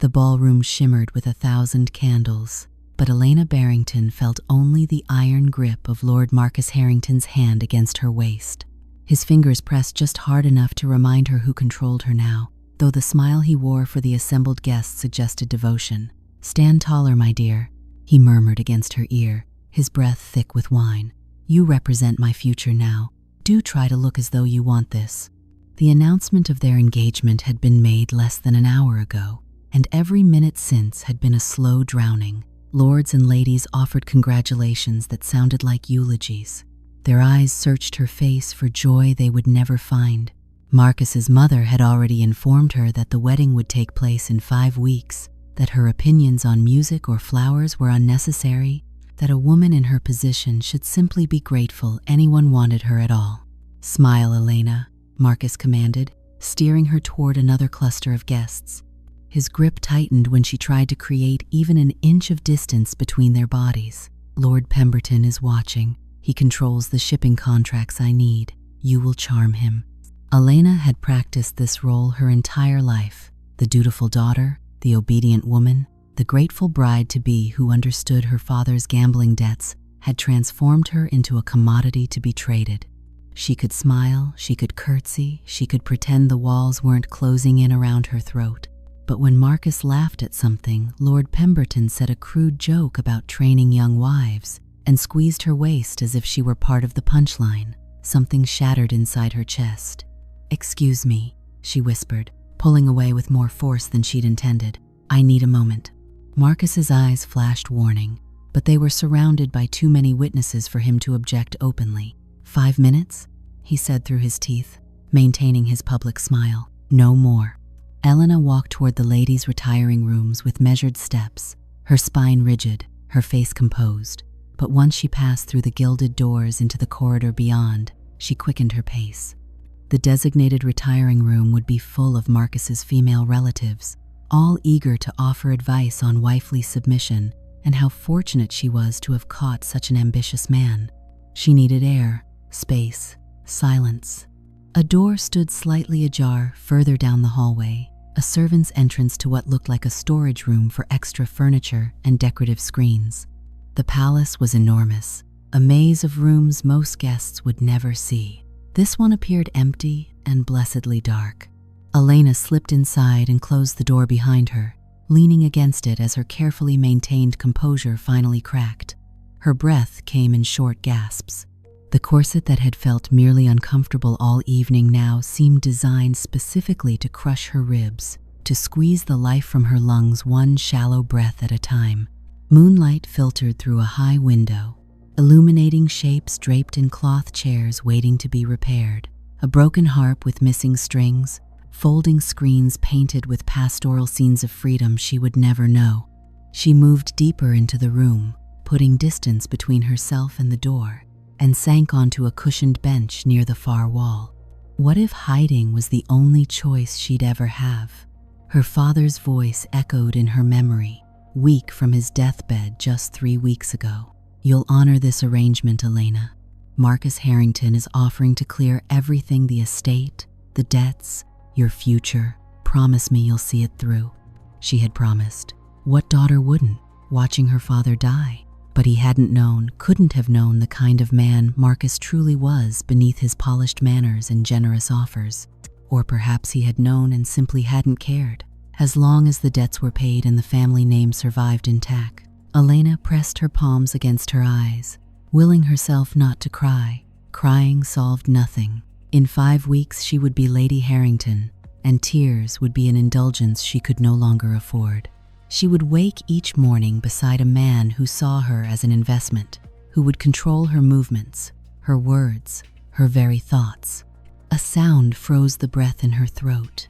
The ballroom shimmered with 1,000 candles, but Elena Barrington felt only the iron grip of Lord Marcus Harrington's hand against her waist. His fingers pressed just hard enough to remind her who controlled her now, though the smile he wore for the assembled guests suggested devotion. "Stand taller, my dear," he murmured against her ear, his breath thick with wine. "You represent my future now. Do try to look as though you want this." The announcement of their engagement had been made less than an hour ago, and every minute since had been a slow drowning. Lords and ladies offered congratulations that sounded like eulogies. Their eyes searched her face for joy they would never find. Marcus's mother had already informed her that the wedding would take place in 5 weeks, that her opinions on music or flowers were unnecessary, that a woman in her position should simply be grateful anyone wanted her at all. "Smile, Elena," Marcus commanded, steering her toward another cluster of guests. His grip tightened when she tried to create even an inch of distance between their bodies. "Lord Pemberton is watching. He controls the shipping contracts I need. You will charm him." Elena had practiced this role her entire life. The dutiful daughter, the obedient woman, the grateful bride-to-be who understood her father's gambling debts had transformed her into a commodity to be traded. She could smile, she could curtsy, she could pretend the walls weren't closing in around her throat. But when Marcus laughed at something, Lord Pemberton said a crude joke about training young wives and squeezed her waist as if she were part of the punchline. Something shattered inside her chest. "Excuse me," she whispered, pulling away with more force than she'd intended. "I need a moment." Marcus's eyes flashed warning, but they were surrounded by too many witnesses for him to object openly. "5 minutes?" he said through his teeth, maintaining his public smile. "No more." Elena walked toward the ladies' retiring rooms with measured steps, her spine rigid, her face composed. But once she passed through the gilded doors into the corridor beyond, she quickened her pace. The designated retiring room would be full of Marcus's female relatives, all eager to offer advice on wifely submission and how fortunate she was to have caught such an ambitious man. She needed air, space, silence. A door stood slightly ajar further down the hallway, a servant's entrance to what looked like a storage room for extra furniture and decorative screens. The palace was enormous, a maze of rooms most guests would never see. This one appeared empty and blessedly dark. Elena slipped inside and closed the door behind her, leaning against it as her carefully maintained composure finally cracked. Her breath came in short gasps. The corset that had felt merely uncomfortable all evening now seemed designed specifically to crush her ribs, to squeeze the life from her lungs one shallow breath at a time. Moonlight filtered through a high window, illuminating shapes draped in cloth chairs waiting to be repaired, a broken harp with missing strings, folding screens painted with pastoral scenes of freedom she would never know. She moved deeper into the room, putting distance between herself and the door, and sank onto a cushioned bench near the far wall. What if hiding was the only choice she'd ever have? Her father's voice echoed in her memory, weak from his deathbed just 3 weeks ago. "You'll honor this arrangement, Elena. Marcus Harrington is offering to clear everything, the estate, the debts, your future. Promise me you'll see it through." She had promised. What daughter wouldn't, watching her father die? But he hadn't known, couldn't have known the kind of man Marcus truly was beneath his polished manners and generous offers. Or perhaps he had known and simply hadn't cared. As long as the debts were paid and the family name survived intact, Elena pressed her palms against her eyes, willing herself not to cry. Crying solved nothing. In 5 weeks she would be Lady Harrington, and tears would be an indulgence she could no longer afford. She would wake each morning beside a man who saw her as an investment, who would control her movements, her words, her very thoughts. A sound froze the breath in her throat.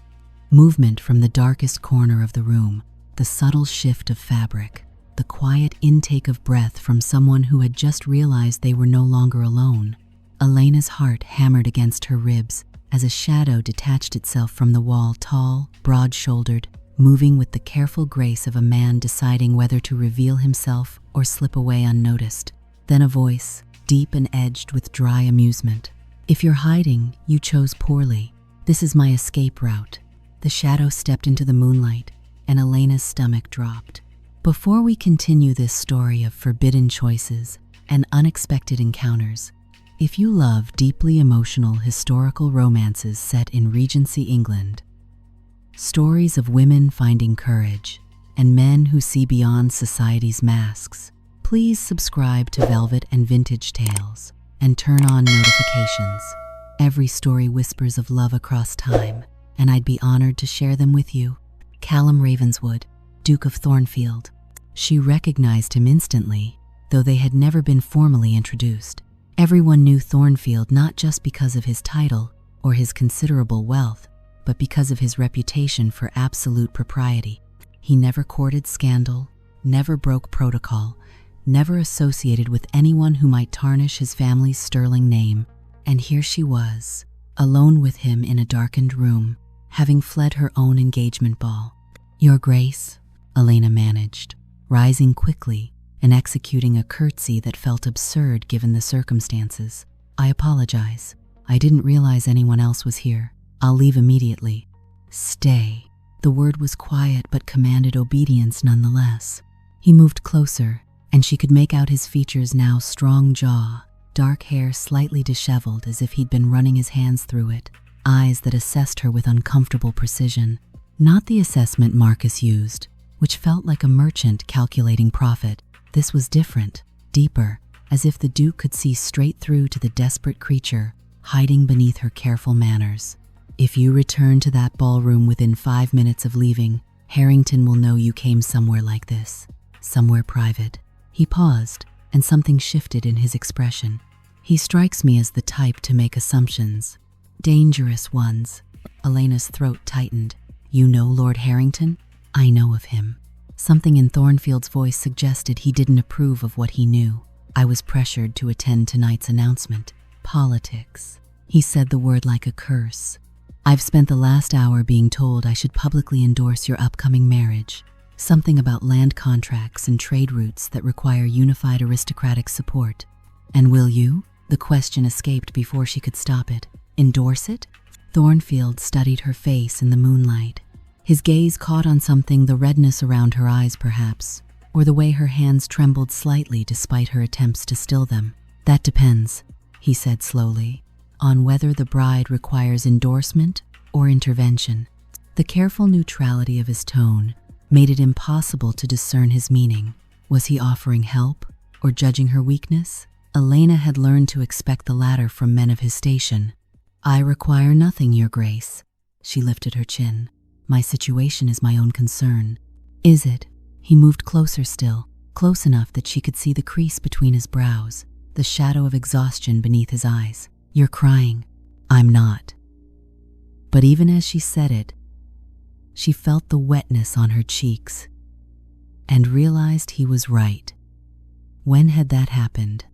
Movement from the darkest corner of the room, the subtle shift of fabric, the quiet intake of breath from someone who had just realized they were no longer alone. Elena's heart hammered against her ribs as a shadow detached itself from the wall, tall, broad-shouldered, moving with the careful grace of a man deciding whether to reveal himself or slip away unnoticed. Then a voice, deep and edged with dry amusement. "If you're hiding, you chose poorly. This is my escape route." The shadow stepped into the moonlight, and Elena's stomach dropped. Before we continue this story of forbidden choices and unexpected encounters, if you love deeply emotional historical romances set in Regency England, stories of women finding courage, and men who see beyond society's masks, please subscribe to Velvet and Vintage Tales and turn on notifications. Every story whispers of love across time, and I'd be honored to share them with you. Callum Ravenswood, Duke of Thornfield. She recognized him instantly, though they had never been formally introduced. Everyone knew Thornfield not just because of his title or his considerable wealth, but because of his reputation for absolute propriety. He never courted scandal, never broke protocol, never associated with anyone who might tarnish his family's sterling name. And here she was, alone with him in a darkened room, having fled her own engagement ball. "Your Grace," Elena managed, rising quickly and executing a curtsy that felt absurd given the circumstances. "I apologize. I didn't realize anyone else was here. I'll leave immediately." "Stay." The word was quiet but commanded obedience nonetheless. He moved closer, and she could make out his features now: strong jaw, dark hair slightly disheveled as if he'd been running his hands through it, eyes that assessed her with uncomfortable precision. Not the assessment Marcus used, which felt like a merchant calculating profit. This was different, deeper, as if the Duke could see straight through to the desperate creature hiding beneath her careful manners. "If you return to that ballroom within 5 minutes of leaving, Harrington will know you came somewhere like this, somewhere private." He paused, and something shifted in his expression. "He strikes me as the type to make assumptions. Dangerous ones." Elena's throat tightened. "You know Lord Harrington?" "I know of him." Something in Thornfield's voice suggested he didn't approve of what he knew. "I was pressured to attend tonight's announcement." "Politics." He said the word like a curse. "I've spent the last hour being told I should publicly endorse your upcoming marriage. Something about land contracts and trade routes that require unified aristocratic support. And will you?" The question escaped before she could stop it. "Endorse it?" Thornfield studied her face in the moonlight. His gaze caught on something, the redness around her eyes perhaps, or the way her hands trembled slightly despite her attempts to still them. "That depends," he said slowly, "on whether the bride requires endorsement or intervention." The careful neutrality of his tone made it impossible to discern his meaning. Was he offering help or judging her weakness? Elena had learned to expect the latter from men of his station. "I require nothing, Your Grace." She lifted her chin. "My situation is my own concern." "Is it?" He moved closer still, close enough that she could see the crease between his brows, the shadow of exhaustion beneath his eyes. "You're crying." "I'm not." But even as she said it, she felt the wetness on her cheeks and realized he was right. When had that happened?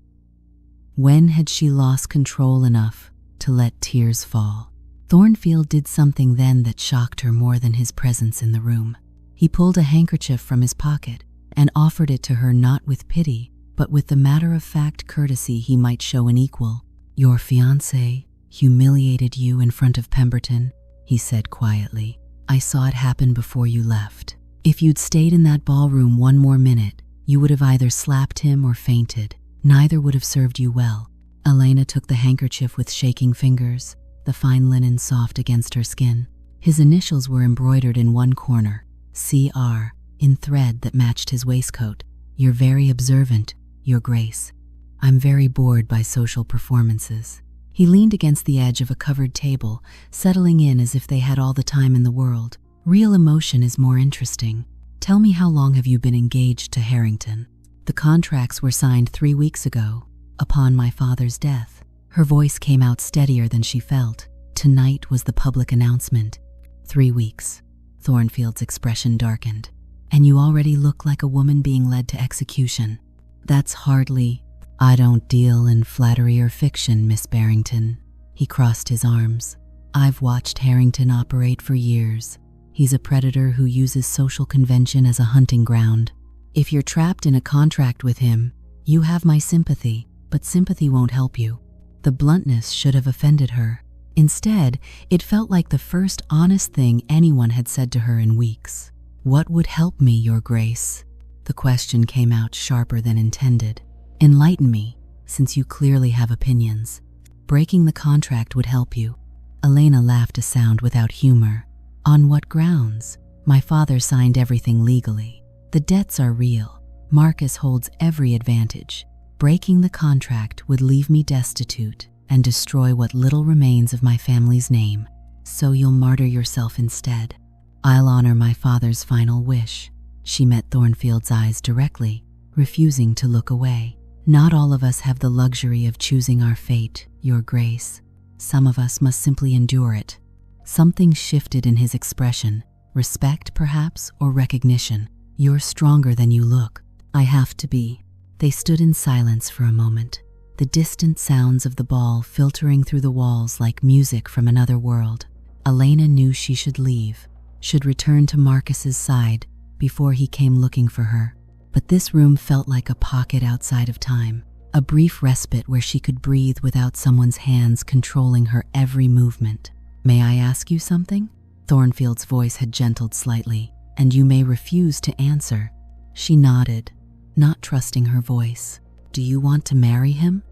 When had she lost control enough to let tears fall? Thornfield did something then that shocked her more than his presence in the room. He pulled a handkerchief from his pocket and offered it to her, not with pity, but with the matter-of-fact courtesy he might show an equal. "Your fiancé humiliated you in front of Pemberton," he said quietly. "I saw it happen before you left. If you'd stayed in that ballroom one more minute, you would have either slapped him or fainted. Neither would have served you well." Elena took the handkerchief with shaking fingers, the fine linen soft against her skin. His initials were embroidered in one corner, CR, in thread that matched his waistcoat. "You're very observant, Your Grace. I'm very bored by social performances." He leaned against the edge of a covered table, settling in as if they had all the time in the world. "Real emotion is more interesting. Tell me, how long have you been engaged to Harrington?" "The contracts were signed 3 weeks ago, upon my father's death." Her voice came out steadier than she felt. "Tonight was the public announcement." 3 weeks. Thornfield's expression darkened. "And you already look like a woman being led to execution." "That's hardly—" "I don't deal in flattery or fiction, Miss Barrington." He crossed his arms. "I've watched Harrington operate for years. He's a predator who uses social convention as a hunting ground. If you're trapped in a contract with him, you have my sympathy, but sympathy won't help you." The bluntness should have offended her. Instead, it felt like the first honest thing anyone had said to her in weeks. "What would help me, Your Grace?" The question came out sharper than intended. "Enlighten me, since you clearly have opinions. Breaking the contract would help you." Elena laughed a sound without humor. "On what grounds? My father signed everything legally. The debts are real. Marcus holds every advantage. Breaking the contract would leave me destitute and destroy what little remains of my family's name. So you'll martyr yourself instead. I'll honor my father's final wish." She met Thornfield's eyes directly, refusing to look away. "Not all of us have the luxury of choosing our fate, Your Grace. Some of us must simply endure it." Something shifted in his expression. Respect, perhaps, or recognition. "You're stronger than you look." "I have to be." They stood in silence for a moment, the distant sounds of the ball filtering through the walls like music from another world. Elena knew she should leave, should return to Marcus's side before he came looking for her. But this room felt like a pocket outside of time, a brief respite where she could breathe without someone's hands controlling her every movement. "May I ask you something?" Thornfield's voice had gentled slightly. "And you may refuse to answer." She nodded, not trusting her voice. "Do you want to marry him?"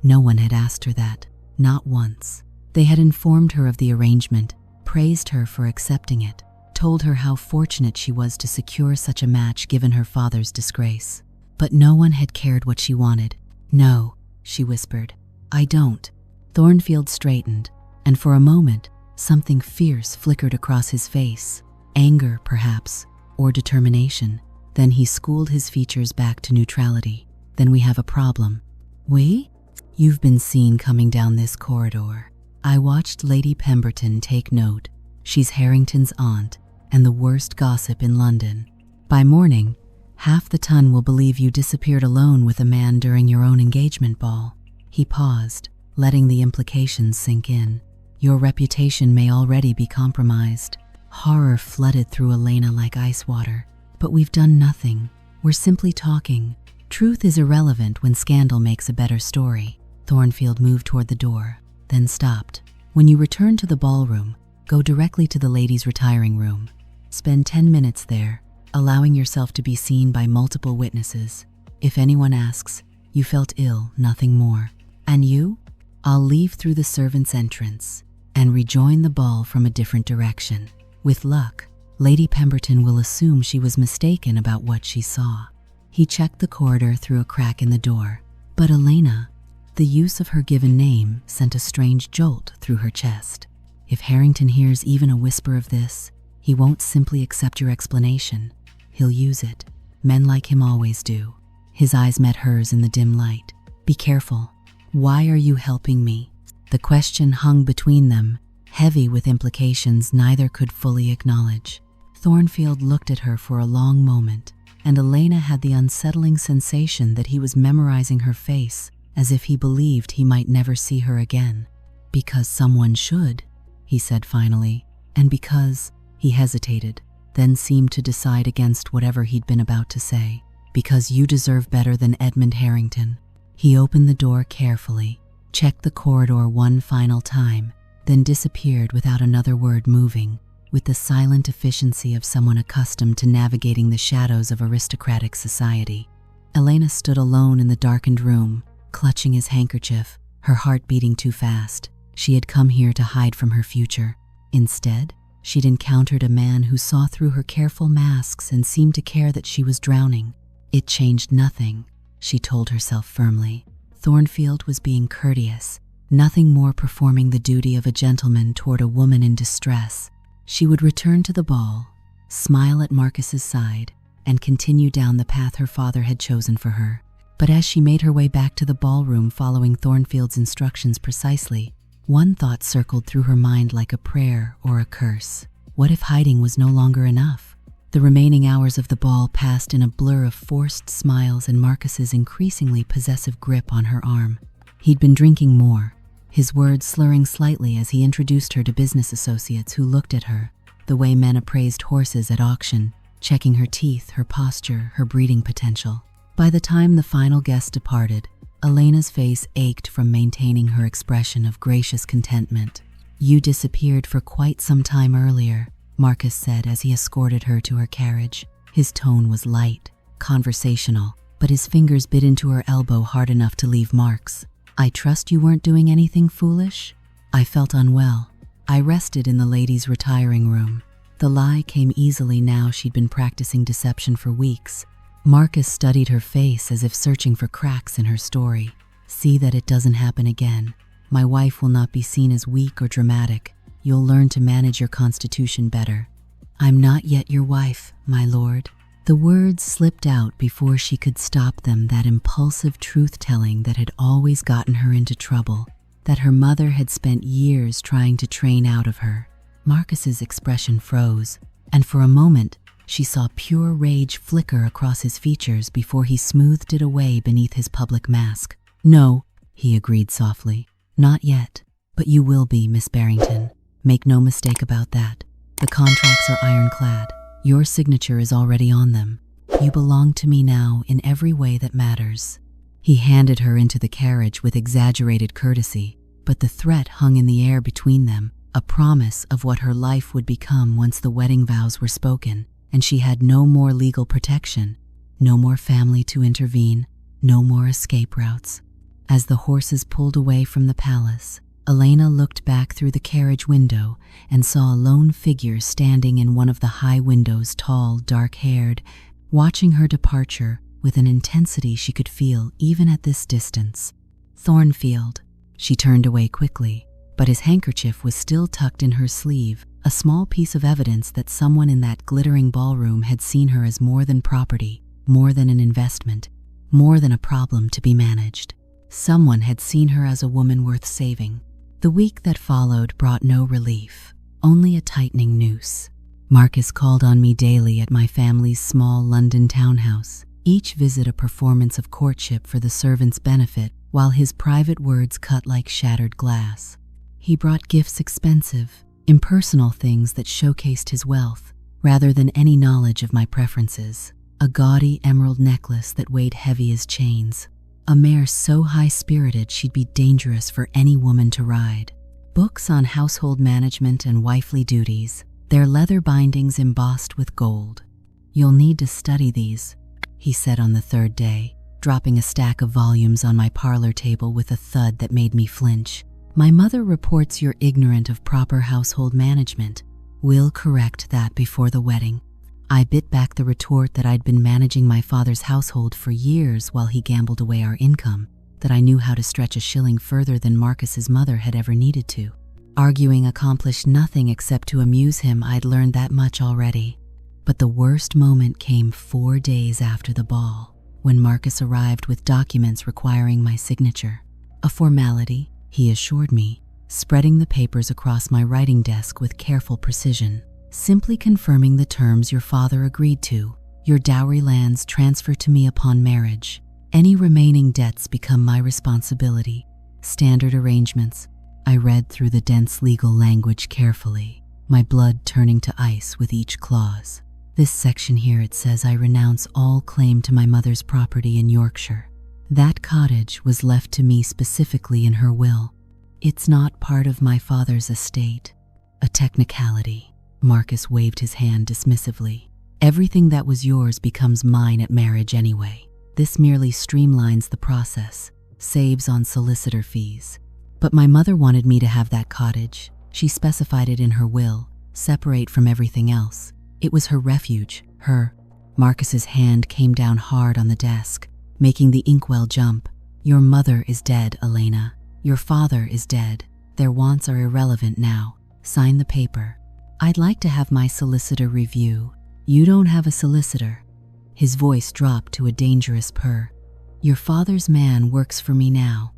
No one had asked her that, not once. They had informed her of the arrangement, praised her for accepting it, told her how fortunate she was to secure such a match given her father's disgrace. But no one had cared what she wanted. "No," she whispered. "I don't." Thornfield straightened, and for a moment, something fierce flickered across his face. Anger, perhaps, or determination. Then he schooled his features back to neutrality. "Then we have a problem." "We?" "You've been seen coming down this corridor. I watched Lady Pemberton take note. She's Harrington's aunt, and the worst gossip in London. By morning, half the ton will believe you disappeared alone with a man during your own engagement ball." He paused, letting the implications sink in. "Your reputation may already be compromised." Horror flooded through Elena like ice water. "But we've done nothing. We're simply talking. Truth is irrelevant when scandal makes a better story." Thornfield moved toward the door, then stopped. "When you return to the ballroom, go directly to the ladies' retiring room. Spend 10 minutes there, allowing yourself to be seen by multiple witnesses. If anyone asks, you felt ill, nothing more. And you? I'll leave through the servants' entrance and rejoin the ball from a different direction. With luck, Lady Pemberton will assume she was mistaken about what she saw." He checked the corridor through a crack in the door. But Elena, the use of her given name sent a strange jolt through her chest. If Harrington hears even a whisper of this, he won't simply accept your explanation. He'll use it. Men like him always do. His eyes met hers in the dim light. "Be careful. Why are you helping me?" The question hung between them, heavy with implications neither could fully acknowledge. Thornfield looked at her for a long moment, and Elena had the unsettling sensation that he was memorizing her face, as if he believed he might never see her again. "Because someone should," he said finally, "and because—" He hesitated, then seemed to decide against whatever he'd been about to say. "Because you deserve better than Edmund Harrington." He opened the door carefully, checked the corridor one final time, then disappeared without another word moving, with the silent efficiency of someone accustomed to navigating the shadows of aristocratic society. Elena stood alone in the darkened room, clutching his handkerchief, her heart beating too fast. She had come here to hide from her future. Instead, she'd encountered a man who saw through her careful masks and seemed to care that she was drowning. It changed nothing, she told herself firmly. Thornfield was being courteous, nothing more performing the duty of a gentleman toward a woman in distress. She would return to the ball, smile at Marcus's side, and continue down the path her father had chosen for her. But as she made her way back to the ballroom following Thornfield's instructions precisely, one thought circled through her mind like a prayer or a curse. What if hiding was no longer enough? The remaining hours of the ball passed in a blur of forced smiles and Marcus's increasingly possessive grip on her arm. He'd been drinking more, his words slurring slightly as he introduced her to business associates who looked at her, the way men appraised horses at auction, checking her teeth, her posture, her breeding potential. By the time the final guest departed, Elena's face ached from maintaining her expression of gracious contentment. "You disappeared for quite some time earlier," Marcus said as he escorted her to her carriage. His tone was light, conversational, but his fingers bit into her elbow hard enough to leave marks. "I trust you weren't doing anything foolish?" I felt unwell. I rested in the ladies' retiring room. The lie came easily now she'd been practicing deception for weeks. Marcus studied her face as if searching for cracks in her story. "See that it doesn't happen again. My wife will not be seen as weak or dramatic. You'll learn to manage your constitution better." "I'm not yet your wife, my lord." The words slipped out before she could stop them, that impulsive truth-telling that had always gotten her into trouble, that her mother had spent years trying to train out of her. Marcus's expression froze, and for a moment, she saw pure rage flicker across his features before he smoothed it away beneath his public mask. "No," he agreed softly. "Not yet, but you will be, Miss Barrington. Make no mistake about that. The contracts are ironclad. Your signature is already on them. You belong to me now in every way that matters." He handed her into the carriage with exaggerated courtesy, but the threat hung in the air between them, a promise of what her life would become once the wedding vows were spoken, and she had no more legal protection, no more family to intervene, no more escape routes. As the horses pulled away from the palace, Elena looked back through the carriage window and saw a lone figure standing in one of the high windows, tall, dark-haired, watching her departure with an intensity she could feel even at this distance. "Thornfield." She turned away quickly, but his handkerchief was still tucked in her sleeve, a small piece of evidence that someone in that glittering ballroom had seen her as more than property, more than an investment, more than a problem to be managed. Someone had seen her as a woman worth saving. The week that followed brought no relief, only a tightening noose. Marcus called on me daily at my family's small London townhouse, each visit a performance of courtship for the servants' benefit, while his private words cut like shattered glass. He brought gifts, expensive, impersonal things that showcased his wealth, rather than any knowledge of my preferences. A gaudy emerald necklace that weighed heavy as chains. A mare so high-spirited she'd be dangerous for any woman to ride. Books on household management and wifely duties, their leather bindings embossed with gold. "You'll need to study these," he said on the third day, dropping a stack of volumes on my parlor table with a thud that made me flinch. "My mother reports you're ignorant of proper household management. We'll correct that before the wedding." I bit back the retort that I'd been managing my father's household for years while he gambled away our income, that I knew how to stretch a shilling further than Marcus's mother had ever needed to. Arguing accomplished nothing except to amuse him. I'd learned that much already. But the worst moment came 4 days after the ball, when Marcus arrived with documents requiring my signature. "A formality," he assured me, spreading the papers across my writing desk with careful precision. "Simply confirming the terms your father agreed to. Your dowry lands transfer to me upon marriage. Any remaining debts become my responsibility. Standard arrangements." I read through the dense legal language carefully, my blood turning to ice with each clause. "This section here, it says I renounce all claim to my mother's property in Yorkshire. That cottage was left to me specifically in her will. It's not part of my father's estate." "A technicality." Marcus waved his hand dismissively. "Everything that was yours becomes mine at marriage anyway. This merely streamlines the process, saves on solicitor fees." "But my mother wanted me to have that cottage. She specified it in her will, separate from everything else. It was her refuge, her." Marcus's hand came down hard on the desk, making the inkwell jump. "Your mother is dead, Elena. Your father is dead. Their wants are irrelevant now. Sign the paper." "I'd like to have my solicitor review." "You don't have a solicitor." His voice dropped to a dangerous purr. "Your father's man works for me now.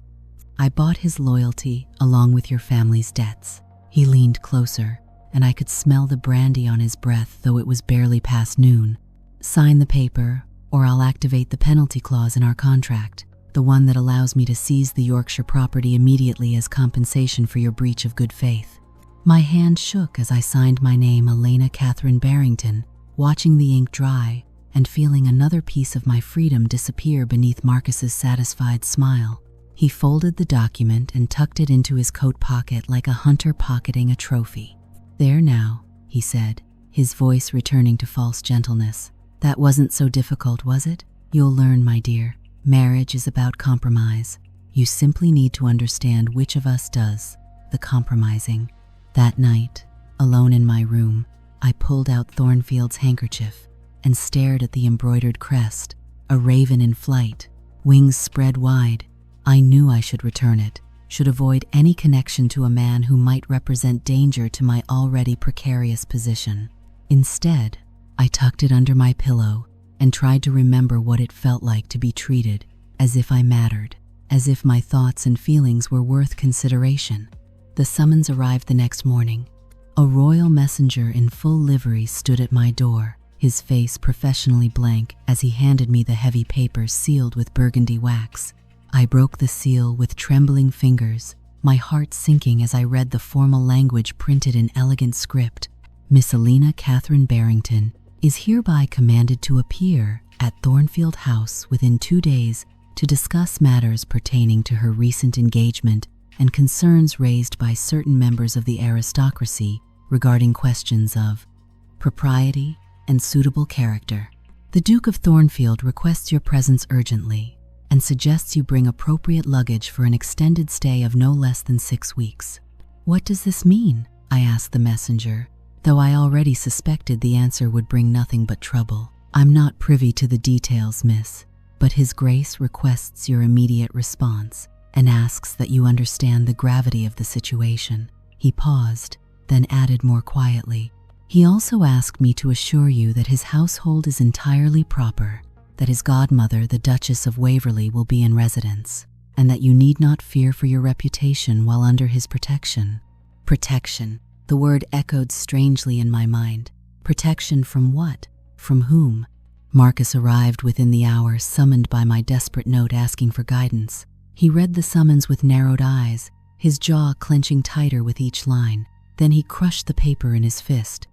I bought his loyalty along with your family's debts." He leaned closer, and I could smell the brandy on his breath, though it was barely past noon. "Sign the paper, or I'll activate the penalty clause in our contract, the one that allows me to seize the Yorkshire property immediately as compensation for your breach of good faith." My hand shook as I signed my name, Elena Catherine Barrington, watching the ink dry and feeling another piece of my freedom disappear beneath Marcus's satisfied smile. He folded the document and tucked it into his coat pocket like a hunter pocketing a trophy. "There now," he said, his voice returning to false gentleness. That wasn't so difficult, was it? You'll learn, my dear. Marriage is about compromise. You simply need to understand which of us does the compromising. That night, alone in my room, I pulled out Thornfield's handkerchief and stared at the embroidered crest, a raven in flight, wings spread wide. I knew I should return it, should avoid any connection to a man who might represent danger to my already precarious position. Instead, I tucked it under my pillow and tried to remember what it felt like to be treated as if I mattered, as if my thoughts and feelings were worth consideration. The summons arrived the next morning. A royal messenger in full livery stood at my door, his face professionally blank as he handed me the heavy papers sealed with burgundy wax. I broke the seal with trembling fingers, my heart sinking as I read the formal language printed in elegant script. Miss Elena Catherine Barrington is hereby commanded to appear at Thornfield House within 2 days to discuss matters pertaining to her recent engagement and concerns raised by certain members of the aristocracy regarding questions of propriety and suitable character. The Duke of Thornfield requests your presence urgently and suggests you bring appropriate luggage for an extended stay of no less than 6 weeks. What does this mean? I asked the messenger, though I already suspected the answer would bring nothing but trouble. I'm not privy to the details, miss, but His Grace requests your immediate response and asks that you understand the gravity of the situation. He paused, then added more quietly, he also asked me to assure you that his household is entirely proper, that his godmother, the Duchess of Waverley, will be in residence, and that you need not fear for your reputation while under his protection. Protection. The word echoed strangely in my mind. Protection from what? From whom? Marcus arrived within the hour, summoned by my desperate note asking for guidance. He read the summons with narrowed eyes, his jaw clenching tighter with each line. Then he crushed the paper in his fist.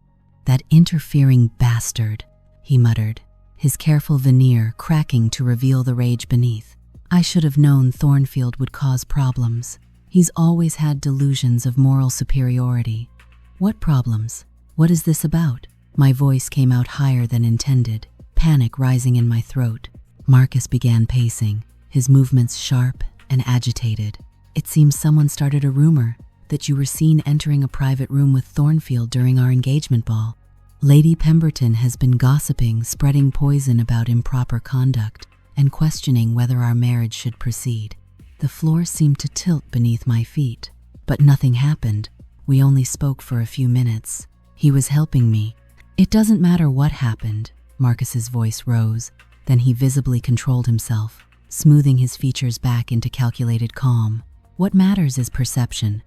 That interfering bastard, he muttered, his careful veneer cracking to reveal the rage beneath. I should have known Thornfield would cause problems. He's always had delusions of moral superiority. What problems? What is this about? My voice came out higher than intended, panic rising in my throat. Marcus began pacing, his movements sharp and agitated. It seems someone started a rumor that you were seen entering a private room with Thornfield during our engagement ball. Lady Pemberton has been gossiping, spreading poison about improper conduct, and questioning whether our marriage should proceed. The floor seemed to tilt beneath my feet, but nothing happened. We only spoke for a few minutes. He was helping me. It doesn't matter what happened. Marcus's voice rose. Then he visibly controlled himself, smoothing his features back into calculated calm. What matters is perception.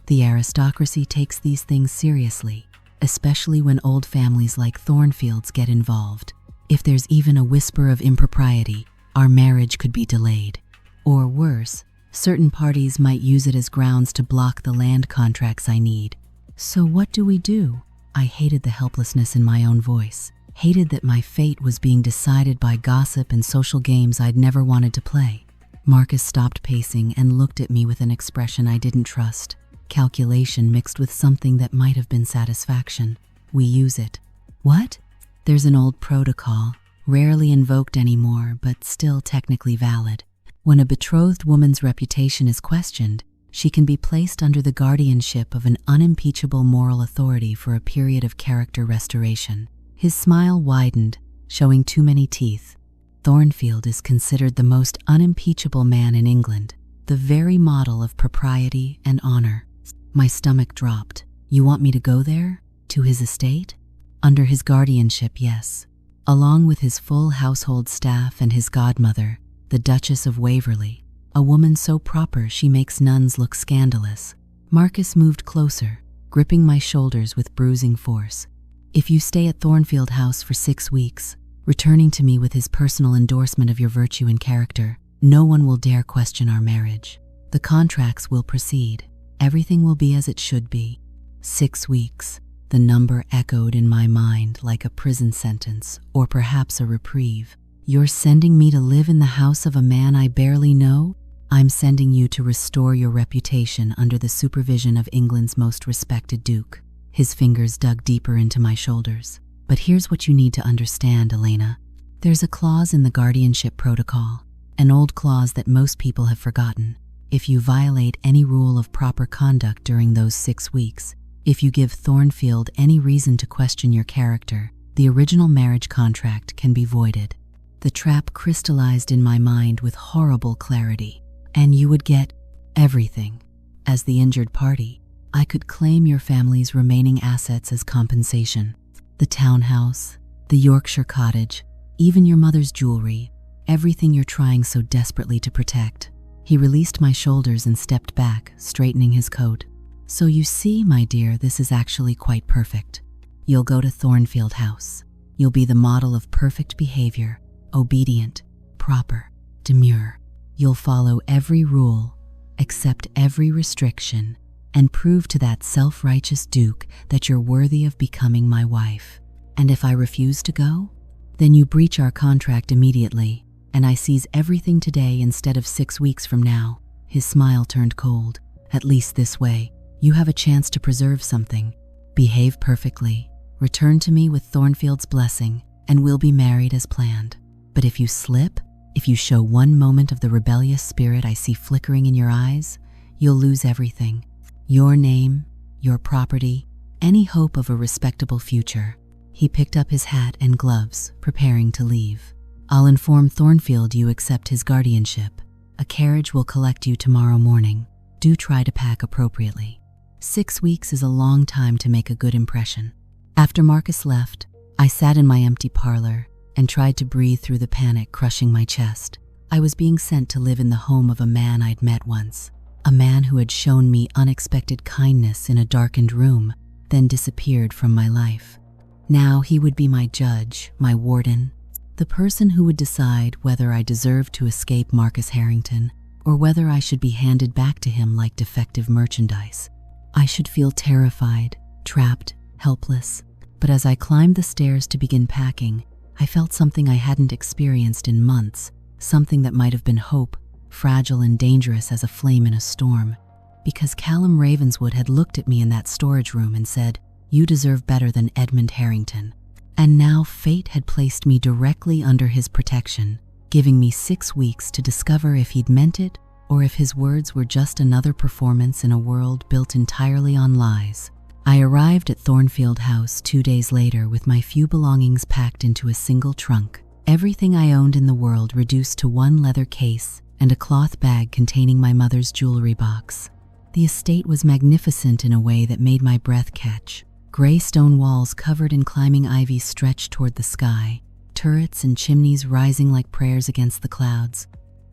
The aristocracy takes these things seriously, especially when old families like Thornfield's get involved. If there's even a whisper of impropriety, our marriage could be delayed. Or worse, certain parties might use it as grounds to block the land contracts I need. So what do we do? I hated the helplessness in my own voice, hated that my fate was being decided by gossip and social games I'd never wanted to play. Marcus stopped pacing and looked at me with an expression I didn't trust. Calculation mixed with something that might have been satisfaction. We use it. What? There's an old protocol, rarely invoked anymore, but still technically valid. When a betrothed woman's reputation is questioned, she can be placed under the guardianship of an unimpeachable moral authority for a period of character restoration. His smile widened, showing too many teeth. Thornfield is considered the most unimpeachable man in England, the very model of propriety and honor. My stomach dropped. You want me to go there? To his estate? Under his guardianship, yes. Along with his full household staff and his godmother, the Duchess of Waverley, a woman so proper she makes nuns look scandalous. Marcus moved closer, gripping my shoulders with bruising force. If you stay at Thornfield House for 6 weeks, returning to me with his personal endorsement of your virtue and character, no one will dare question our marriage. The contracts will proceed. Everything will be as it should be. 6 weeks. The number echoed in my mind like a prison sentence, or perhaps a reprieve. You're sending me to live in the house of a man I barely know? I'm sending you to restore your reputation under the supervision of England's most respected duke. His fingers dug deeper into my shoulders. But here's what you need to understand, Elena. There's a clause in the guardianship protocol, an old clause that most people have forgotten. If you violate any rule of proper conduct during those 6 weeks, if you give Thornfield any reason to question your character, the original marriage contract can be voided. The trap crystallized in my mind with horrible clarity, and you would get everything. As the injured party, I could claim your family's remaining assets as compensation. The townhouse, the Yorkshire cottage, even your mother's jewelry, everything you're trying so desperately to protect. He released my shoulders and stepped back, straightening his coat. So you see, my dear, this is actually quite perfect. You'll go to Thornfield House. You'll be the model of perfect behavior, obedient, proper, demure. You'll follow every rule, accept every restriction, and prove to that self-righteous Duke that you're worthy of becoming my wife. And if I refuse to go, then you breach our contract immediately, and I seize everything today instead of 6 weeks from now. His smile turned cold. At least this way, you have a chance to preserve something. Behave perfectly, return to me with Thornfield's blessing, and we'll be married as planned. But if you slip, if you show one moment of the rebellious spirit I see flickering in your eyes, you'll lose everything. Your name, your property, any hope of a respectable future. He picked up his hat and gloves, preparing to leave. I'll inform Thornfield you accept his guardianship. A carriage will collect you tomorrow morning. Do try to pack appropriately. 6 weeks is a long time to make a good impression. After Marcus left, I sat in my empty parlor and tried to breathe through the panic crushing my chest. I was being sent to live in the home of a man I'd met once. A man who had shown me unexpected kindness in a darkened room, then disappeared from my life. Now he would be my judge, my warden, the person who would decide whether I deserved to escape Marcus Harrington or whether I should be handed back to him like defective merchandise. I should feel terrified, trapped, helpless. But as I climbed the stairs to begin packing, I felt something I hadn't experienced in months, something that might have been hope, fragile and dangerous as a flame in a storm. Because Callum Ravenswood had looked at me in that storage room and said, "You deserve better than Edmund Harrington." And now fate had placed me directly under his protection, giving me 6 weeks to discover if he'd meant it or if his words were just another performance in a world built entirely on lies. I arrived at Thornfield House 2 days later with my few belongings packed into a single trunk, everything I owned in the world reduced to one leather case and a cloth bag containing my mother's jewelry box. The estate was magnificent in a way that made my breath catch. Gray stone walls covered in climbing ivy stretched toward the sky, turrets and chimneys rising like prayers against the clouds.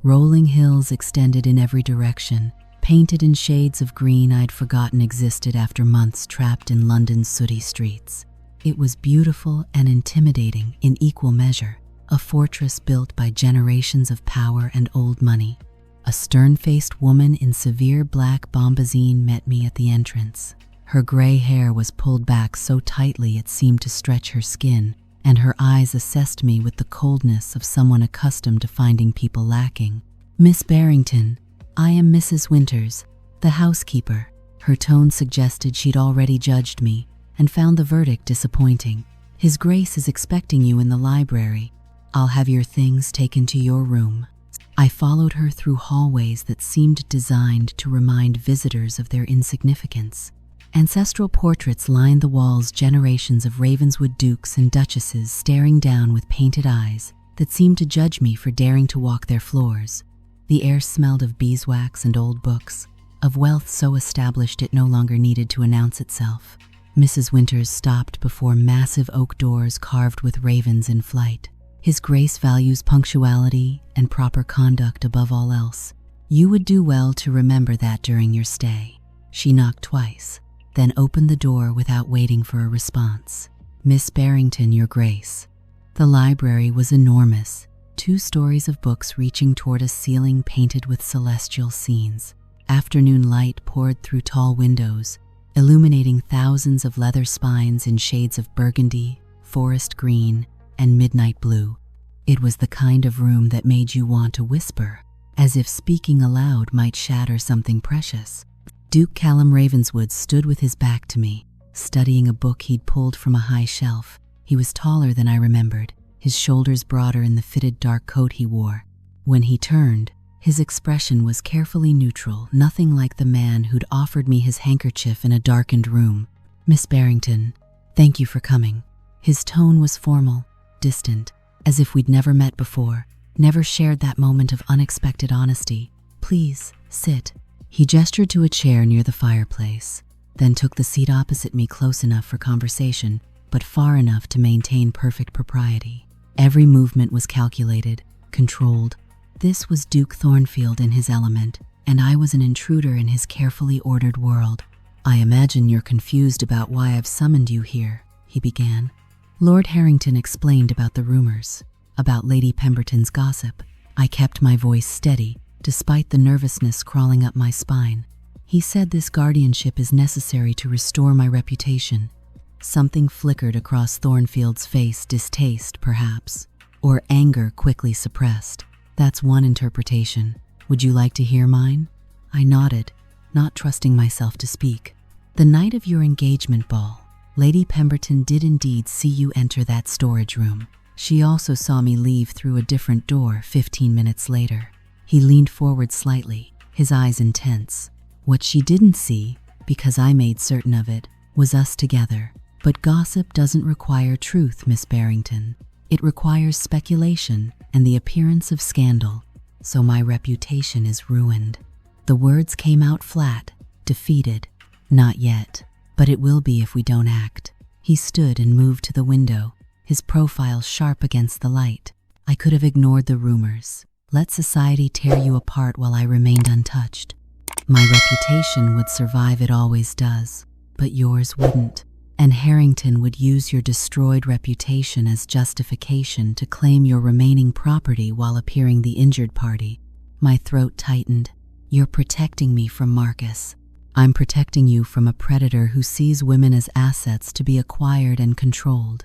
Rolling hills extended in every direction, painted in shades of green I'd forgotten existed after months trapped in London's sooty streets. It was beautiful and intimidating in equal measure, a fortress built by generations of power and old money. A stern-faced woman in severe black bombazine met me at the entrance. Her gray hair was pulled back so tightly it seemed to stretch her skin, and her eyes assessed me with the coldness of someone accustomed to finding people lacking. "Miss Barrington, I am Mrs. Winters, the housekeeper." Her tone suggested she'd already judged me and found the verdict disappointing. "His Grace is expecting you in the library. I'll have your things taken to your room." I followed her through hallways that seemed designed to remind visitors of their insignificance. Ancestral portraits lined the walls, generations of Ravenswood dukes and duchesses staring down with painted eyes that seemed to judge me for daring to walk their floors. The air smelled of beeswax and old books, of wealth so established it no longer needed to announce itself. Mrs. Winters stopped before massive oak doors carved with ravens in flight. "His Grace values punctuality and proper conduct above all else. You would do well to remember that during your stay." She knocked twice, then opened the door without waiting for a response. "Miss Barrington, Your Grace." The library was enormous, 2 stories of books reaching toward a ceiling painted with celestial scenes. Afternoon light poured through tall windows, illuminating thousands of leather spines in shades of burgundy, forest green, and midnight blue. It was the kind of room that made you want to whisper, as if speaking aloud might shatter something precious. Duke Callum Ravenswood stood with his back to me, studying a book he'd pulled from a high shelf. He was taller than I remembered, his shoulders broader in the fitted dark coat he wore. When he turned, his expression was carefully neutral, nothing like the man who'd offered me his handkerchief in a darkened room. "Miss Barrington, thank you for coming." His tone was formal, distant, as if we'd never met before, never shared that moment of unexpected honesty. "Please, sit." He gestured to a chair near the fireplace, then took the seat opposite me, close enough for conversation, but far enough to maintain perfect propriety. Every movement was calculated, controlled. This was Duke Thornfield in his element, and I was an intruder in his carefully ordered world. "I imagine you're confused about why I've summoned you here," he began. Lord Harrington explained about the rumors, about Lady Pemberton's gossip. I kept my voice steady, despite the nervousness crawling up my spine. "He said this guardianship is necessary to restore my reputation." Something flickered across Thornfield's face, distaste, perhaps, or anger quickly suppressed. "That's one interpretation. Would you like to hear mine?" I nodded, not trusting myself to speak. "The night of your engagement ball, Lady Pemberton did indeed see you enter that storage room. She also saw me leave through a different door 15 minutes later." He leaned forward slightly, his eyes intense. "What she didn't see, because I made certain of it, was us together. But gossip doesn't require truth, Miss Barrington. It requires speculation and the appearance of scandal, so my reputation is ruined." The words came out flat, defeated. "Not yet, but it will be if we don't act." He stood and moved to the window, his profile sharp against the light. I could have ignored the rumors, let society tear you apart while I remained untouched. My reputation would survive, it always does, but yours wouldn't. And Harrington would use your destroyed reputation as justification to claim your remaining property while appearing the injured party. My throat tightened. "You're protecting me from Marcus. I'm protecting you from a predator who sees women as assets to be acquired and controlled."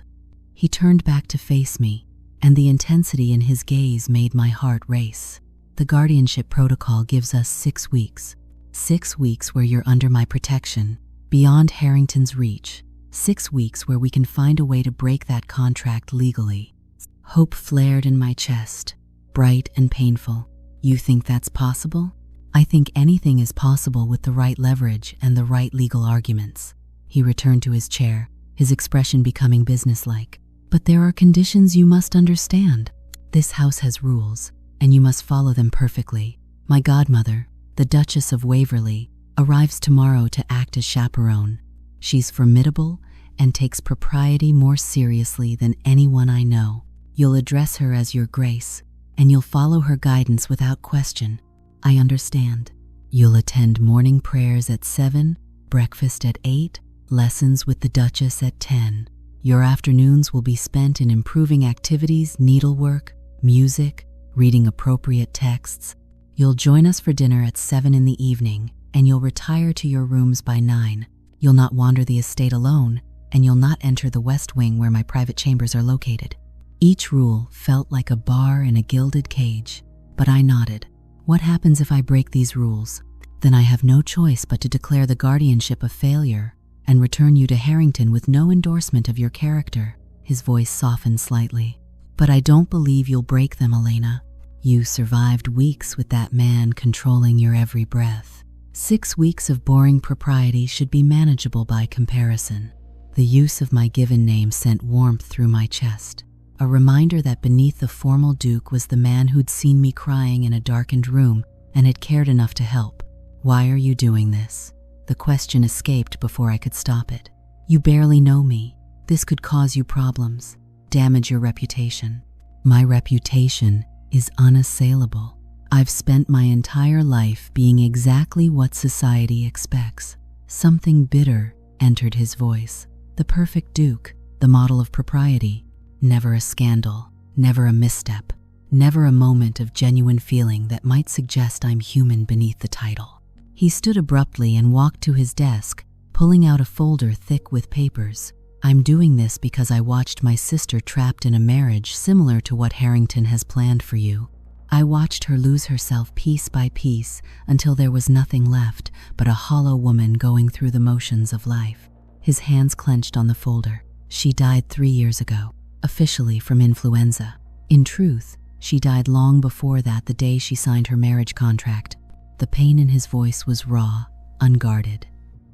He turned back to face me, and the intensity in his gaze made my heart race. "The guardianship protocol gives us 6 weeks. 6 weeks where you're under my protection, beyond Harrington's reach. 6 weeks where we can find a way to break that contract legally." Hope flared in my chest, bright and painful. "You think that's possible?" "I think anything is possible with the right leverage and the right legal arguments." He returned to his chair, his expression becoming businesslike. "But there are conditions you must understand. This house has rules, and you must follow them perfectly. My godmother, the Duchess of Waverley, arrives tomorrow to act as chaperone. She's formidable and takes propriety more seriously than anyone I know. You'll address her as Your Grace, and you'll follow her guidance without question." "I understand." "You'll attend morning prayers at 7, breakfast at 8, lessons with the Duchess at 10. Your afternoons will be spent in improving activities, needlework, music, reading appropriate texts. You'll join us for dinner at 7 in the evening, and you'll retire to your rooms by 9. You'll not wander the estate alone, and you'll not enter the west wing where my private chambers are located." Each rule felt like a bar in a gilded cage, but I nodded. "What happens if I break these rules?" "Then I have no choice but to declare the guardianship a failure and return you to Harrington with no endorsement of your character." His voice softened slightly. "But I don't believe you'll break them, Elena. You survived weeks with that man controlling your every breath. 6 weeks of boring propriety should be manageable by comparison." The use of my given name sent warmth through my chest, a reminder that beneath the formal Duke was the man who'd seen me crying in a darkened room and had cared enough to help. "Why are you doing this?" The question escaped before I could stop it. "You barely know me. This could cause you problems, damage your reputation." "My reputation is unassailable. I've spent my entire life being exactly what society expects." Something bitter entered his voice. "The perfect Duke, the model of propriety. Never a scandal, never a misstep, never a moment of genuine feeling that might suggest I'm human beneath the title." He stood abruptly and walked to his desk, pulling out a folder thick with papers. "I'm doing this because I watched my sister trapped in a marriage similar to what Harrington has planned for you. I watched her lose herself piece by piece until there was nothing left but a hollow woman going through the motions of life. his hands clenched on the folder. She died 3 years ago, officially from influenza. In truth, she died long before that, the day she signed her marriage contract. The pain in his voice was raw, unguarded.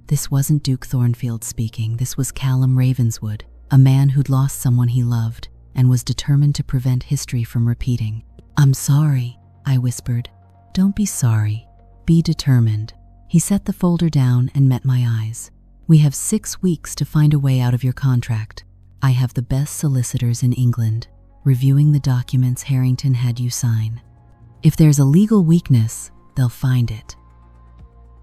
This wasn't Duke Thornfield speaking. This was Callum Ravenswood, a man who'd lost someone he loved and was determined to prevent history from repeating. "I'm sorry," I whispered. "Don't be sorry. Be determined." He set the folder down and met my eyes. "We have 6 weeks to find a way out of your contract. I have the best solicitors in England, reviewing the documents Harrington had you sign. If there's a legal weakness, they'll find it.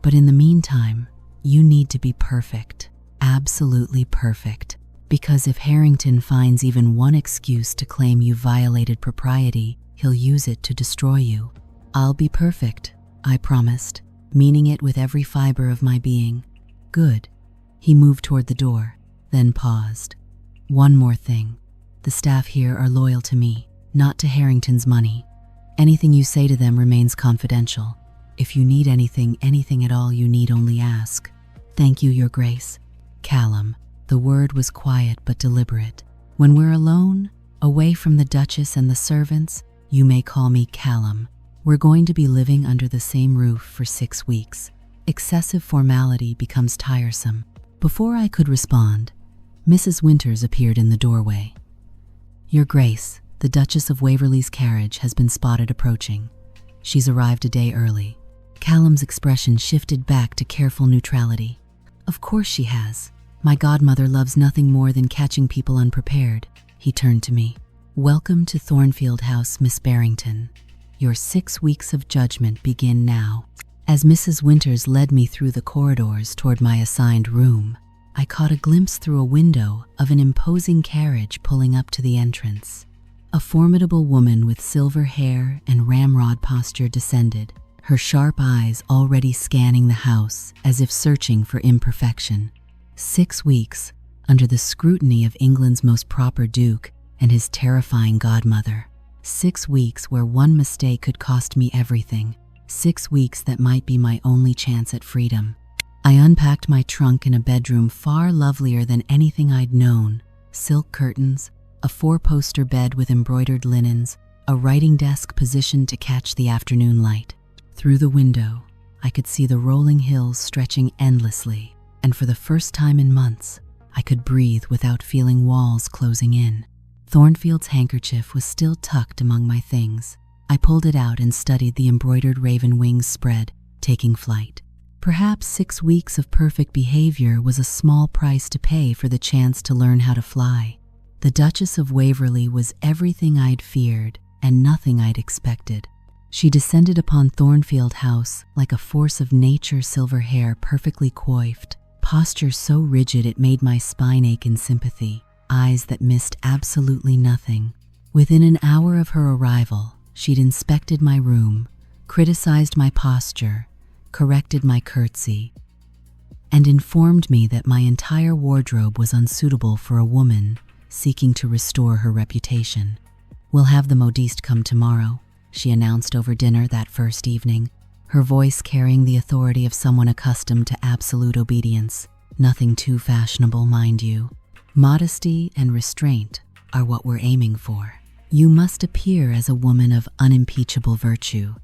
But in the meantime, you need to be perfect, absolutely perfect, because if Harrington finds even one excuse to claim you violated propriety, he'll use it to destroy you. I'll be perfect," I promised, meaning it with every fiber of my being. "Good." He moved toward the door, then paused. "One more thing. The staff here are loyal to me, not to Harrington's money. Anything you say to them remains confidential. If you need anything at all, you need only ask. Thank you, Your Grace." "Callum." The word was quiet but deliberate. "When we're alone, away from the Duchess and the servants, you may call me Callum. We're going to be living under the same roof for 6 weeks. Excessive formality becomes tiresome." Before I could respond, Mrs. Winters appeared in the doorway. "Your Grace, the Duchess of Waverley's carriage has been spotted approaching. She's arrived a day early." Callum's expression shifted back to careful neutrality. "Of course she has. My godmother loves nothing more than catching people unprepared." He turned to me. "Welcome to Thornfield House, Miss Barrington. Your 6 weeks of judgment begin now." As Mrs. Winters led me through the corridors toward my assigned room, I caught a glimpse through a window of an imposing carriage pulling up to the entrance. A formidable woman with silver hair and ramrod posture descended, her sharp eyes already scanning the house as if searching for imperfection. 6 weeks, under the scrutiny of England's most proper Duke and his terrifying godmother. 6 weeks where one mistake could cost me everything. 6 weeks that might be my only chance at freedom. I unpacked my trunk in a bedroom far lovelier than anything I'd known. Silk curtains, a 4-poster bed with embroidered linens, a writing desk positioned to catch the afternoon light. Through the window, I could see the rolling hills stretching endlessly, and for the first time in months, I could breathe without feeling walls closing in. Thornfield's handkerchief was still tucked among my things. I pulled it out and studied the embroidered raven wings spread, taking flight. Perhaps 6 weeks of perfect behavior was a small price to pay for the chance to learn how to fly. The Duchess of Waverley was everything I'd feared and nothing I'd expected. She descended upon Thornfield House like a force of nature, silver hair perfectly coiffed, posture so rigid it made my spine ache in sympathy, eyes that missed absolutely nothing. Within an hour of her arrival, she'd inspected my room, criticized my posture, corrected my curtsy, and informed me that my entire wardrobe was unsuitable for a woman seeking to restore her reputation. "We'll have the modiste come tomorrow," she announced over dinner that first evening, her voice carrying the authority of someone accustomed to absolute obedience. Nothing too fashionable, mind you. Modesty and restraint are what we're aiming for. You must appear as a woman of unimpeachable virtue.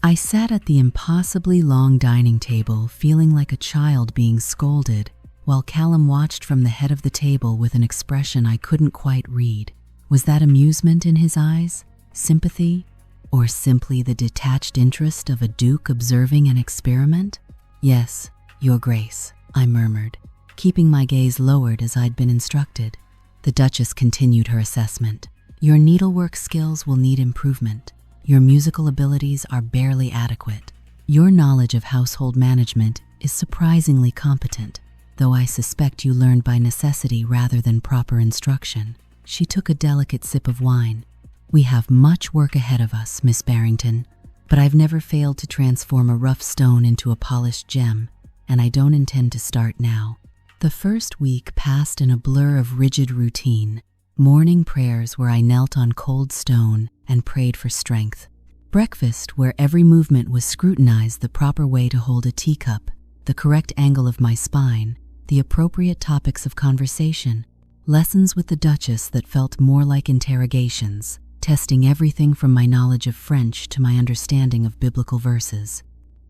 I sat at the impossibly long dining table feeling like a child being scolded, while Callum watched from the head of the table with an expression I couldn't quite read. Was that amusement in his eyes? Sympathy? Or simply the detached interest of a duke observing an experiment? "Yes, Your Grace," I murmured, keeping my gaze lowered as I'd been instructed. The Duchess continued her assessment. "Your needlework skills will need improvement. Your musical abilities are barely adequate. Your knowledge of household management is surprisingly competent, though I suspect you learned by necessity rather than proper instruction." She took a delicate sip of wine. "We have much work ahead of us, Miss Barrington, but I've never failed to transform a rough stone into a polished gem, and I don't intend to start now." The first week passed in a blur of rigid routine. Morning prayers where I knelt on cold stone and prayed for strength. Breakfast where every movement was scrutinized, the proper way to hold a teacup, the correct angle of my spine, the appropriate topics of conversation, lessons with the Duchess that felt more like interrogations, testing everything from my knowledge of French to my understanding of biblical verses.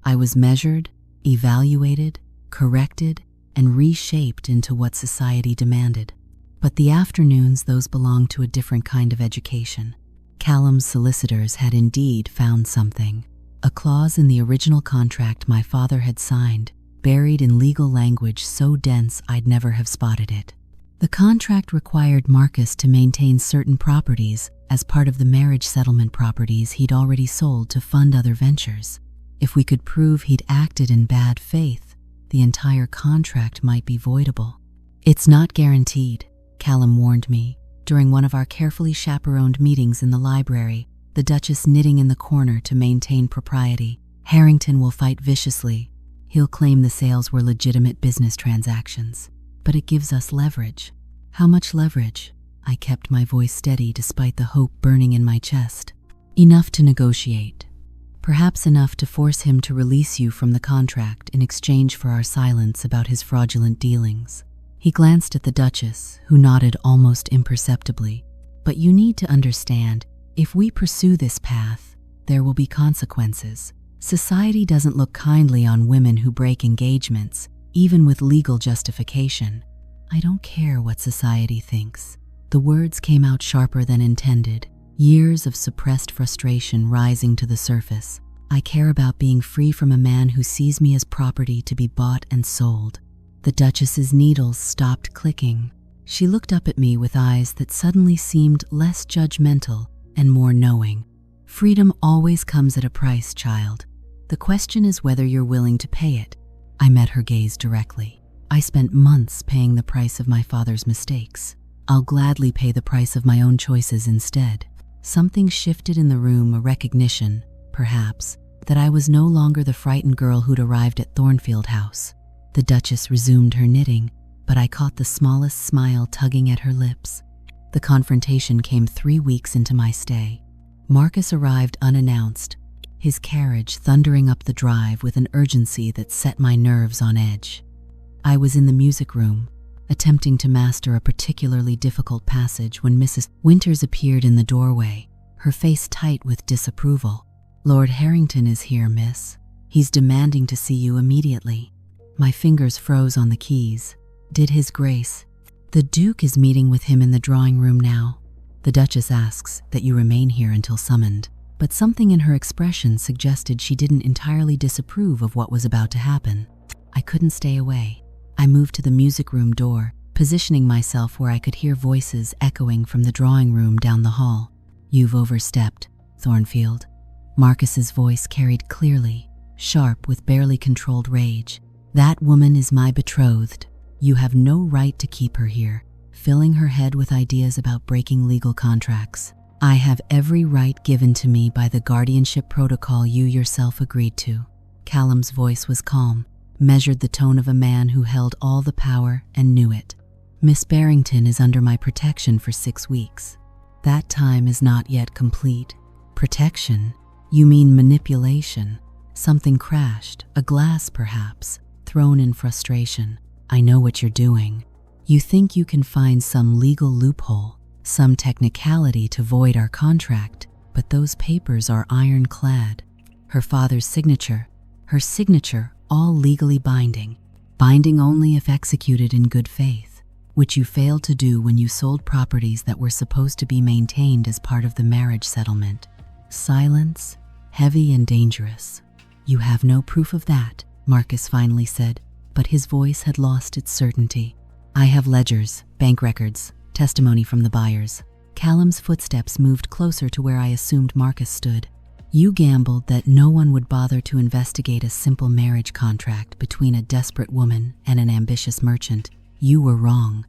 I was measured, evaluated, corrected, and reshaped into what society demanded. But the afternoons, those belonged to a different kind of education. Callum's solicitors had indeed found something. A clause in the original contract my father had signed, buried in legal language so dense I'd never have spotted it. The contract required Marcus to maintain certain properties as part of the marriage settlement properties he'd already sold to fund other ventures. If we could prove he'd acted in bad faith, the entire contract might be voidable. "It's not guaranteed," Callum warned me during one of our carefully chaperoned meetings in the library, the Duchess knitting in the corner to maintain propriety. "Harrington will fight viciously. He'll claim the sales were legitimate business transactions. But it gives us leverage." "How much leverage?" I kept my voice steady despite the hope burning in my chest. "Enough to negotiate. Perhaps enough to force him to release you from the contract in exchange for our silence about his fraudulent dealings." He glanced at the Duchess, who nodded almost imperceptibly. "But you need to understand, if we pursue this path, there will be consequences. Society doesn't look kindly on women who break engagements, even with legal justification." "I don't care what society thinks." The words came out sharper than intended, years of suppressed frustration rising to the surface. "I care about being free from a man who sees me as property to be bought and sold." The Duchess's needles stopped clicking. She looked up at me with eyes that suddenly seemed less judgmental and more knowing. "Freedom always comes at a price, child. The question is whether you're willing to pay it." I met her gaze directly. "I spent months paying the price of my father's mistakes. I'll gladly pay the price of my own choices instead." Something shifted in the room, a recognition, perhaps, that I was no longer the frightened girl who'd arrived at Thornfield House. The Duchess resumed her knitting, but I caught the smallest smile tugging at her lips. The confrontation came 3 weeks into my stay. Marcus arrived unannounced, his carriage thundering up the drive with an urgency that set my nerves on edge. I was in the music room, attempting to master a particularly difficult passage when Mrs. Winters appeared in the doorway, her face tight with disapproval. "Lord Harrington is here, miss. He's demanding to see you immediately." My fingers froze on the keys. "Did His Grace?" "The Duke is meeting with him in the drawing room now. The Duchess asks that you remain here until summoned." But something in her expression suggested she didn't entirely disapprove of what was about to happen. I couldn't stay away. I moved to the music room door, positioning myself where I could hear voices echoing from the drawing room down the hall. "You've overstepped, Thornfield." Marcus's voice carried clearly, sharp with barely controlled rage. "That woman is my betrothed. You have no right to keep her here, filling her head with ideas about breaking legal contracts. I have every right given to me by the guardianship protocol you yourself agreed to." Callum's voice was calm, measured the tone of a man who held all the power and knew it. "Miss Barrington is under my protection for 6 weeks. That time is not yet complete." "Protection? You mean manipulation?" Something crashed, a glass perhaps, thrown in frustration. "I know what you're doing. You think you can find some legal loophole, some technicality to void our contract, but those papers are ironclad. Her father's signature, her signature, all legally binding. Binding only if executed in good faith, which you failed to do when you sold properties that were supposed to be maintained as part of the marriage settlement. Silence, heavy and dangerous. "You have no proof of that," Marcus finally said, but his voice had lost its certainty. "I have ledgers, bank records, testimony from the buyers." Callum's footsteps moved closer to where I assumed Marcus stood. "You gambled that no one would bother to investigate a simple marriage contract between a desperate woman and an ambitious merchant. You were wrong.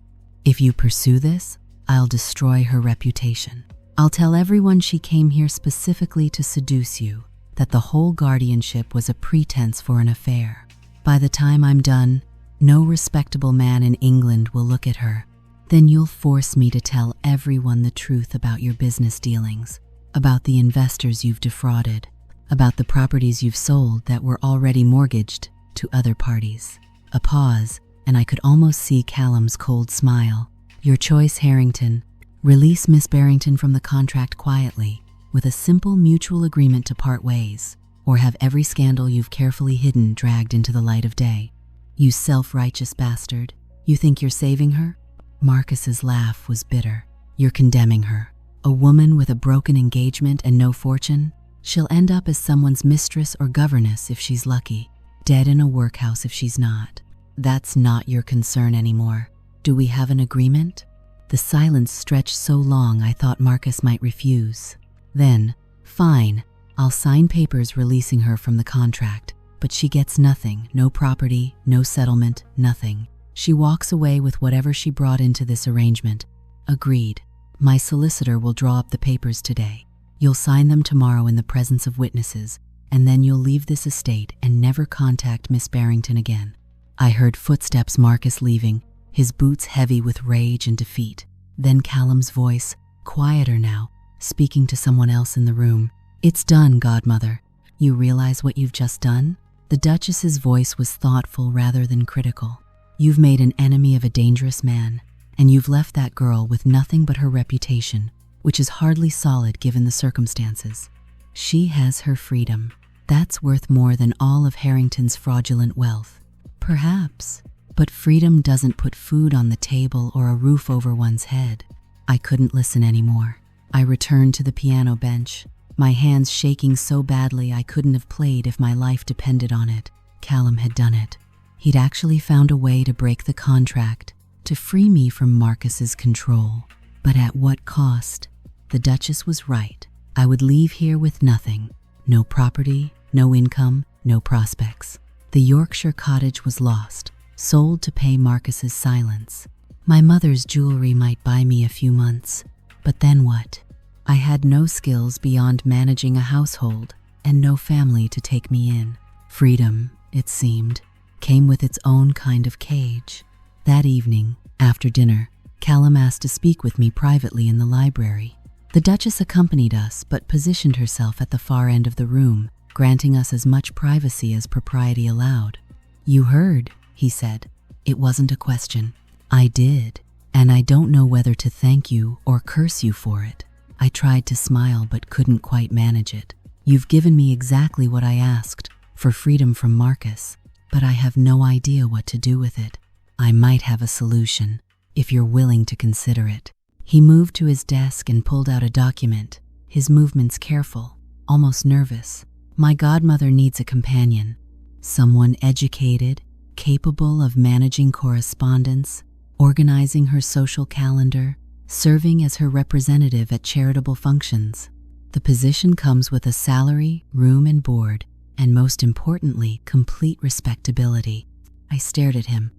If you pursue this, I'll destroy her reputation. I'll tell everyone she came here specifically to seduce you, that the whole guardianship was a pretense for an affair. By the time I'm done, no respectable man in England will look at her. Then you'll force me to tell everyone the truth about your business dealings, about the investors you've defrauded, about the properties you've sold that were already mortgaged to other parties." A pause, and I could almost see Callum's cold smile. Your choice, Harrington. Release Miss Barrington from the contract quietly, with a simple mutual agreement to part ways, or have every scandal you've carefully hidden dragged into the light of day. You self-righteous bastard. You think you're saving her? Marcus's laugh was bitter. You're condemning her. A woman with a broken engagement and no fortune? She'll end up as someone's mistress or governess if she's lucky, dead in a workhouse if she's not. That's not your concern anymore. Do we have an agreement? The silence stretched so long I thought Marcus might refuse. Then, fine, I'll sign papers releasing her from the contract, but she gets nothing, no property, no settlement, nothing. She walks away with whatever she brought into this arrangement. Agreed. My solicitor will draw up the papers today. You'll sign them tomorrow in the presence of witnesses, and then you'll leave this estate and never contact Miss Barrington again. I heard footsteps, Marcus leaving, his boots heavy with rage and defeat. Then Callum's voice, quieter now, speaking to someone else in the room. It's done, godmother. You realize what you've just done? The Duchess's voice was thoughtful rather than critical. You've made an enemy of a dangerous man, and you've left that girl with nothing but her reputation, which is hardly solid given the circumstances. She has her freedom. That's worth more than all of Harrington's fraudulent wealth. Perhaps, but freedom doesn't put food on the table or a roof over one's head. I couldn't listen anymore. I returned to the piano bench, my hands shaking so badly I couldn't have played if my life depended on it. Callum had done it. He'd actually found a way to break the contract, to free me from Marcus's control. But at what cost? The Duchess was right. I would leave here with nothing. No property, no income, no prospects. The Yorkshire cottage was lost, sold to pay Marcus's silence. My mother's jewelry might buy me a few months, but then what? I had no skills beyond managing a household and no family to take me in. Freedom, it seemed, came with its own kind of cage. That evening, after dinner, Callum asked to speak with me privately in the library. The Duchess accompanied us but positioned herself at the far end of the room, granting us as much privacy as propriety allowed. You heard, he said. It wasn't a question. I did, and I don't know whether to thank you or curse you for it. I tried to smile but couldn't quite manage it. You've given me exactly what I asked, for freedom from Marcus, but I have no idea what to do with it. I might have a solution, if you're willing to consider it. He moved to his desk and pulled out a document, his movements careful, almost nervous. My godmother needs a companion, someone educated, capable of managing correspondence, organizing her social calendar, serving as her representative at charitable functions. The position comes with a salary, room and board, and most importantly, complete respectability. I stared at him.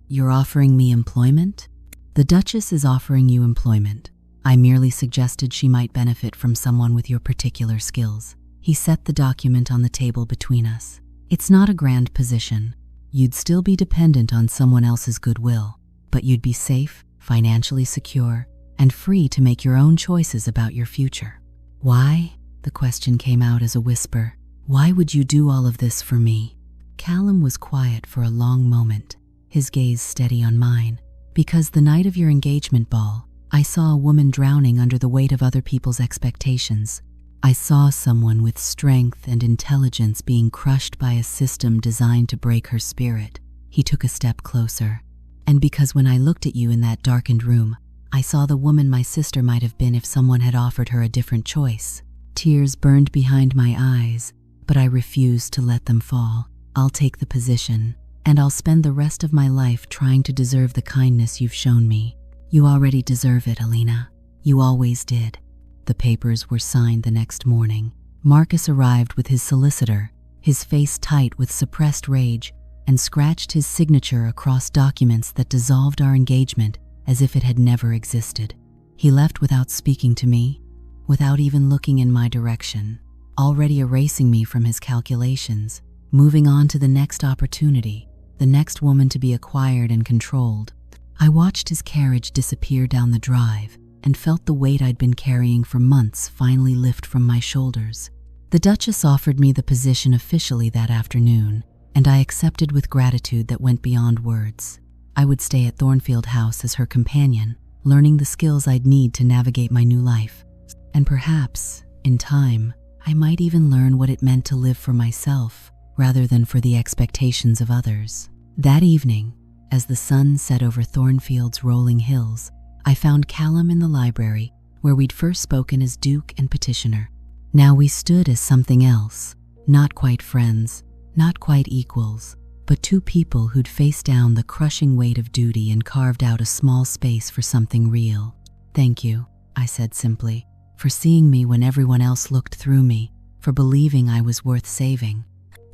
You're offering me employment? The Duchess is offering you employment. I merely suggested she might benefit from someone with your particular skills. He set the document on the table between us. It's not a grand position. You'd still be dependent on someone else's goodwill, but you'd be safe, financially secure, and free to make your own choices about your future. Why? The question came out as a whisper. Why would you do all of this for me? Callum was quiet for a long moment, his gaze steady on mine. Because the night of your engagement ball, I saw a woman drowning under the weight of other people's expectations. I saw someone with strength and intelligence being crushed by a system designed to break her spirit. He took a step closer. And because when I looked at you in that darkened room, I saw the woman my sister might have been if someone had offered her a different choice. Tears burned behind my eyes, but I refused to let them fall. I'll take the position, and I'll spend the rest of my life trying to deserve the kindness you've shown me. You already deserve it, Alina. You always did. The papers were signed the next morning. Marcus arrived with his solicitor, his face tight with suppressed rage, and scratched his signature across documents that dissolved our engagement as if it had never existed. He left without speaking to me, without even looking in my direction, already erasing me from his calculations, moving on to the next opportunity, the next woman to be acquired and controlled. I watched his carriage disappear down the drive and felt the weight I'd been carrying for months finally lift from my shoulders. The Duchess offered me the position officially that afternoon, and I accepted with gratitude that went beyond words. I would stay at Thornfield House as her companion, learning the skills I'd need to navigate my new life. And perhaps, in time, I might even learn what it meant to live for myself rather than for the expectations of others. That evening, as the sun set over Thornfield's rolling hills, I found Callum in the library where we'd first spoken as Duke and Petitioner. Now we stood as something else, not quite friends, not quite equals, but two people who'd faced down the crushing weight of duty and carved out a small space for something real. "Thank you," I said simply, "for seeing me when everyone else looked through me, for believing I was worth saving."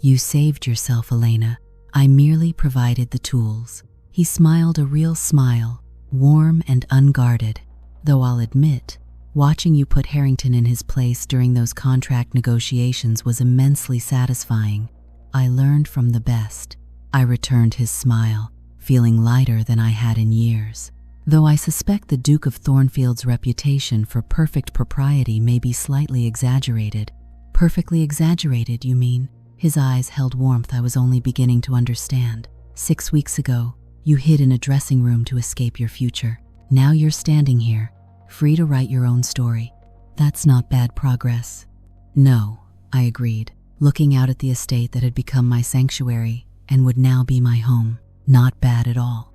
"You saved yourself, Elena. I merely provided the tools." He smiled a real smile, warm and unguarded, though I'll admit, watching you put Harrington in his place during those contract negotiations was immensely satisfying. "I learned from the best." I returned his smile, feeling lighter than I had in years. Though I suspect the Duke of Thornfield's reputation for perfect propriety may be slightly exaggerated. "Perfectly exaggerated, you mean?" His eyes held warmth I was only beginning to understand. 6 weeks ago, you hid in a dressing room to escape your future. Now you're standing here, free to write your own story. That's not bad progress. "No," I agreed, looking out at the estate that had become my sanctuary and would now be my home. "Not bad at all."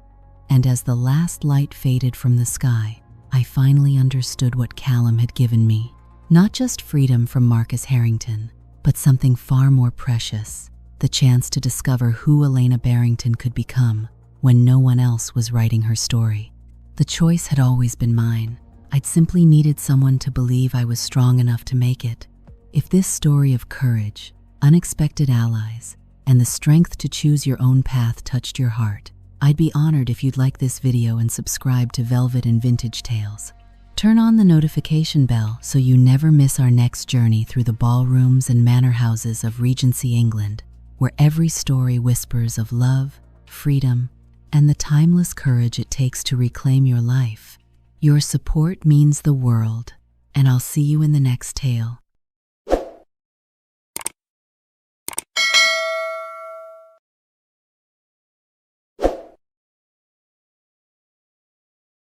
And as the last light faded from the sky, I finally understood what Callum had given me. Not just freedom from Marcus Harrington, but something far more precious, the chance to discover who Elena Barrington could become when no one else was writing her story. The choice had always been mine. I'd simply needed someone to believe I was strong enough to make it. If this story of courage, unexpected allies, and the strength to choose your own path touched your heart, I'd be honored if you'd like this video and subscribe to Velvet and Vintage Tales. Turn on the notification bell so you never miss our next journey through the ballrooms and manor houses of Regency England, where every story whispers of love, freedom, and the timeless courage it takes to reclaim your life. Your support means the world, and I'll see you in the next tale.